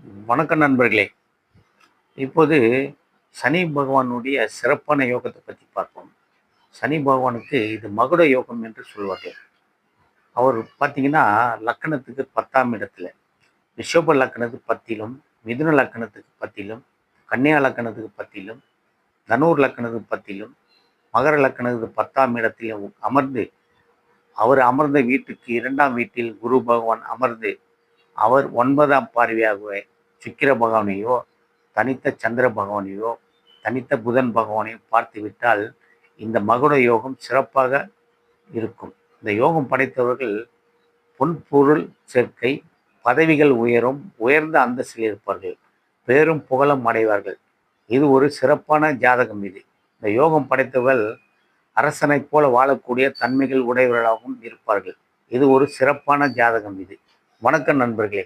வணக்கம் நண்பர்களே. இப்போது சனி பகவானுடைய சிறப்பான யோகத்தை பத்தி பார்ப்போம். சனி பகவானுக்கு இது மகுட யோகம் என்று சொல்வார்கள். அவர் பார்த்தீங்கன்னா, லக்னத்துக்கு 10ஆம் இடத்துல, ரிஷப லக்னத்துக்கு 10லும், மிதுன லக்னத்துக்கு 10லும், கன்னியா லக்னத்துக்கு 10லும், தனுர் லக்னத்துக்கு 10லும், மகர லக்னத்துக்கு 10ஆம் இடத்திலும் அமர்ந்து, அவர் அமர்ந்த வீட்டுக்கு 2ஆம் வீட்டில் குரு பகவான் அமர்ந்து, அவர் 9ஆம் பார்வையாகவே சுக்கிர பகவானையோ, தனித்த சந்திர பகவானையோ, தனித்த புதன் பகவானையோ பார்த்துவிட்டால், இந்த மகுட யோகம் சிறப்பாக இருக்கும். இந்த யோகம் படைத்தவர்கள் பொன் பொருள் சேர்க்கை, பதவிகள் உயரும், உயர்ந்த அந்தஸ்தில் இருப்பார்கள், பேரும் புகழும் அடைவார்கள். இது ஒரு சிறப்பான ஜாதகம் இது. இந்த யோகம் படைத்தவர்கள் அரசனைப் போல வாழக்கூடிய தன்மைகள் உடையவர்களாகவும் இருப்பார்கள். இது ஒரு சிறப்பான ஜாதகம் இது. வணக்கம் நண்பர்களே.